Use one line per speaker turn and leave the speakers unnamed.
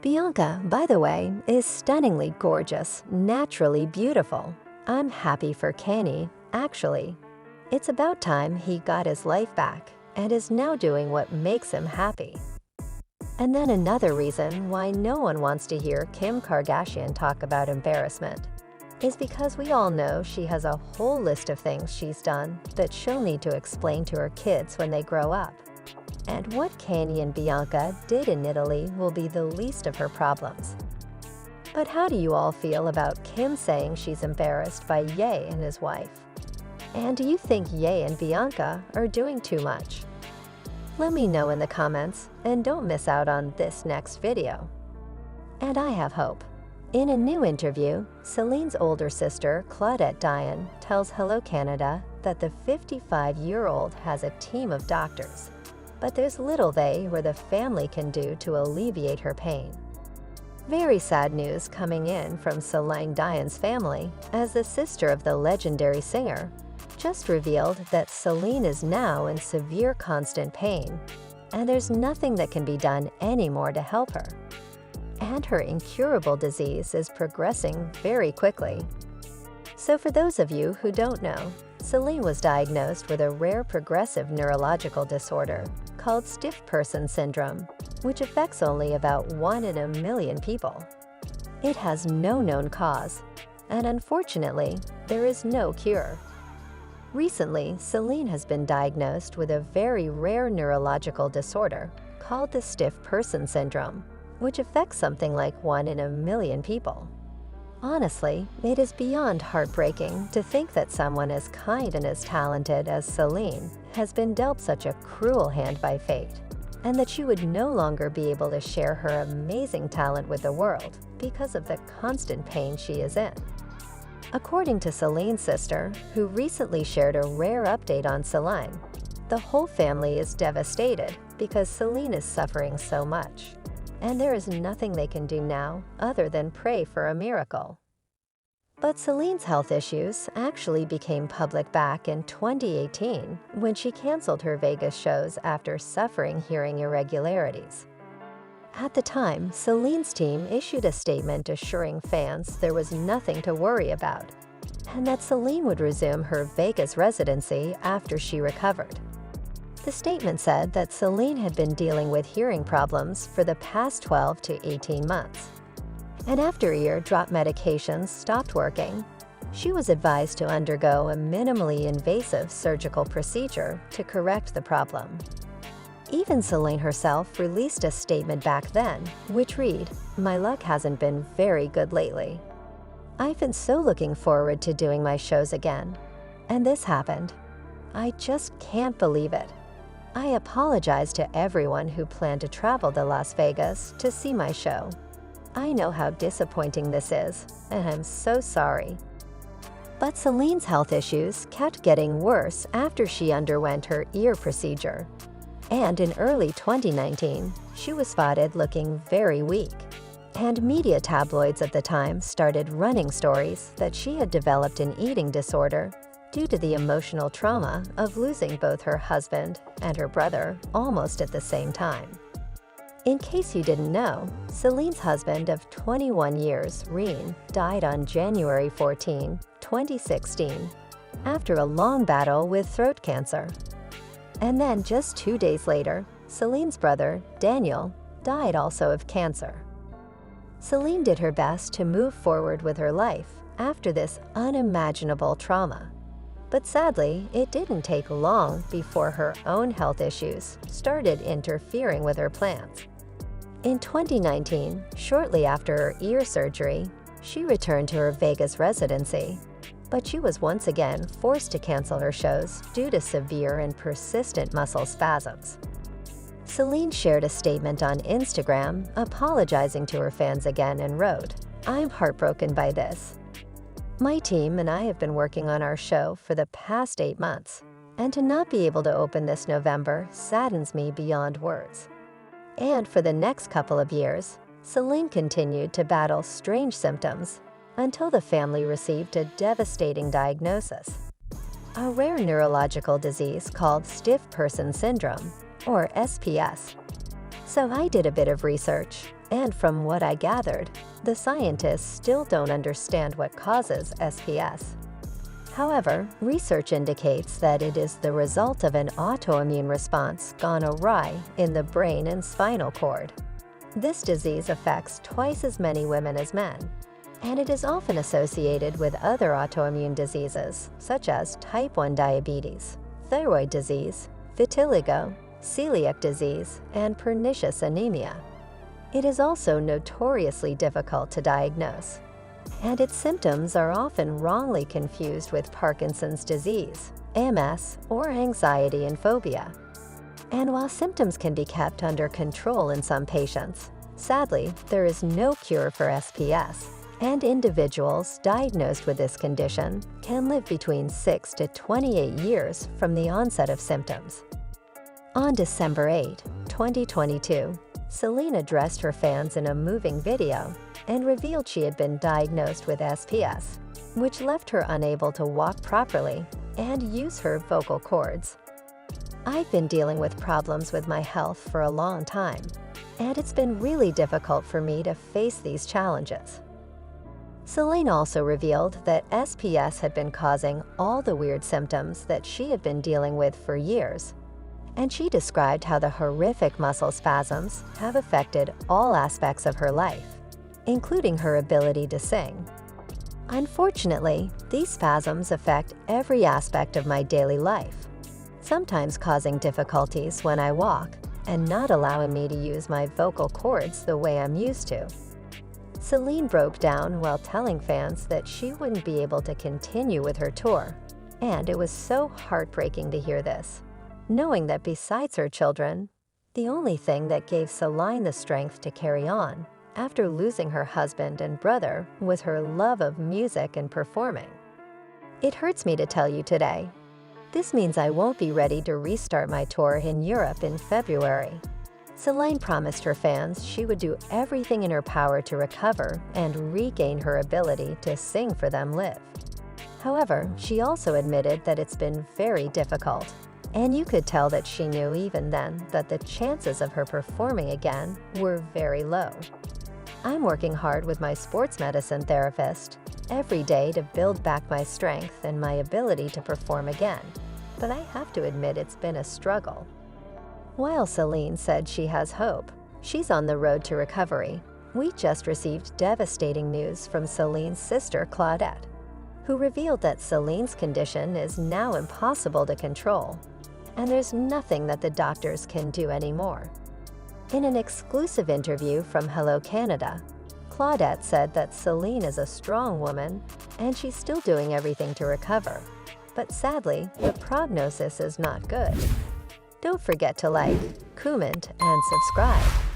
Bianca, by the way, is stunningly gorgeous, naturally beautiful. I'm happy for Kenny, actually. It's about time he got his life back and is now doing what makes him happy. And then another reason why no one wants to hear Kim Kardashian talk about embarrassment is because we all know she has a whole list of things she's done that she'll need to explain to her kids when they grow up. And what Kenny and Bianca did in Italy will be the least of her problems. But how do you all feel about Kim saying she's embarrassed by Ye and his wife? And do you think Ye and Bianca are doing too much? Let me know in the comments, and don't miss out on this next video. And I have hope. In a new interview, Celine's older sister, Claudette Dion, tells Hello Canada that the 55-year-old has a team of doctors, but there's little they or the family can do to alleviate her pain. Very sad news coming in from Celine Dion's family, as the sister of the legendary singer just revealed that Celine is now in severe constant pain, and there's nothing that can be done anymore to help her. And her incurable disease is progressing very quickly. So for those of you who don't know, Celine was diagnosed with a rare progressive neurological disorder called StiffPerson which affects only about 1 in a million people. It has no known cause, and unfortunately, there is no cure. Recently, Celine has been diagnosed with a very rare neurological disorder called the StiffPerson which affects something like 1 in a million people. Honestly, it is beyond heartbreaking to think that someone as kind and as talented as Celine has been dealt such a cruel hand by fate, and that she would no longer be able to share her amazing talent with the world because of the constant pain she is in. According to Celine's sister, who recently shared a rare update on Celine, the whole family is devastated because Celine is suffering so much, and there is nothing they can do now other than pray for a miracle. But Celine's health issues actually became public back in 2018 when she canceled her Vegas shows after suffering hearing irregularities. At the time, Celine's team issued a statement assuring fans there was nothing to worry about, and that Celine would resume her Vegas residency after she recovered. The statement said that Celine had been dealing with hearing problems for the past 12 to 18 months. And after ear drop medications stopped working, she was advised to undergo a minimally invasive surgical procedure to correct the problem. Even Celine herself released a statement back then, which read, "My luck hasn't been very good lately. I've been so looking forward to doing my shows again, and this happened. I just can't believe it. I apologize to everyone who planned to travel to Las Vegas to see my show. I know how disappointing this is, and I'm so sorry." But Celine's health issues kept getting worse after she underwent her ear procedure. And in early 2019, she was spotted looking very weak. And media tabloids at the time started running stories that she had developed an eating disorder due to the emotional trauma of losing both her husband and her brother almost at the same time. In case you didn't know, Celine's husband of 21 years, Reen, died on January 14, 2016, after a long battle with throat cancer. And then just 2 days later, Celine's brother, Daniel, died also of cancer. Celine did her best to move forward with her life after this unimaginable trauma. But sadly, it didn't take long before her own health issues started interfering with her plans. In 2019, shortly after her ear surgery, she returned to her Vegas residency, but she was once again forced to cancel her shows due to severe and persistent muscle spasms. Celine shared a statement on Instagram apologizing to her fans again and wrote, "I'm heartbroken by this. My team and I have been working on our show for the past 8 months, and to not be able to open this November saddens me beyond words." And for the next couple of years, Celine continued to battle strange symptoms until the family received a devastating diagnosis: a rare neurological disease called StiffPerson Syndrome, or SPS. So I did a bit of research, And from what I gathered, the scientists still don't understand what causes SPS. However, research indicates that it is the result of an autoimmune response gone awry in the brain and spinal cord. This disease affects twice as many women as men, and it is often associated with other autoimmune diseases such as type 1 diabetes, thyroid disease, vitiligo, celiac disease, and pernicious anemia. It is also notoriously difficult to diagnose, and its symptoms are often wrongly confused with Parkinson's disease, MS, or anxiety and phobia. And while symptoms can be kept under control in some patients, sadly, there is no cure for SPS, and individuals diagnosed with this condition can live between 6 to 28 years from the onset of symptoms. On December 8, 2022, Celine addressed her fans in a moving video and revealed she had been diagnosed with SPS, which left her unable to walk properly and use her vocal cords. I've been dealing with problems with my health for a long time, and it's been really difficult for me to face these challenges. Celine also revealed that SPS had been causing all the weird symptoms that she had been dealing with for years, and she described how the horrific muscle spasms have affected all aspects of her life, including her ability to sing. Unfortunately, these spasms affect every aspect of my daily life, sometimes causing difficulties when I walk and not allowing me to use my vocal cords the way I'm used to. Celine broke down while telling fans that she wouldn't be able to continue with her tour, and it was so heartbreaking to hear this, knowing that besides her children, the only thing that gave Celine the strength to carry on after losing her husband and brother was her love of music and performing. It hurts me to tell you today. This means I won't be ready to restart my tour in Europe in February. Celine promised her fans she would do everything in her power to recover and regain her ability to sing for them live. However, she also admitted that it's been very difficult, and you could tell that she knew even then that the chances of her performing again were very low. I'm working hard with my sports medicine therapist every day to build back my strength and my ability to perform again, but I have to admit it's been a struggle. While Celine said she has hope, she's on the road to recovery. We just received devastating news from Celine's sister Claudette, who revealed that Celine's condition is now impossible to control, and there's nothing that the doctors can do anymore. In an exclusive interview from Hello Canada, Claudette said that Celine is a strong woman and she's still doing everything to recover. But sadly, the prognosis is not good. Don't forget to like, comment, and subscribe.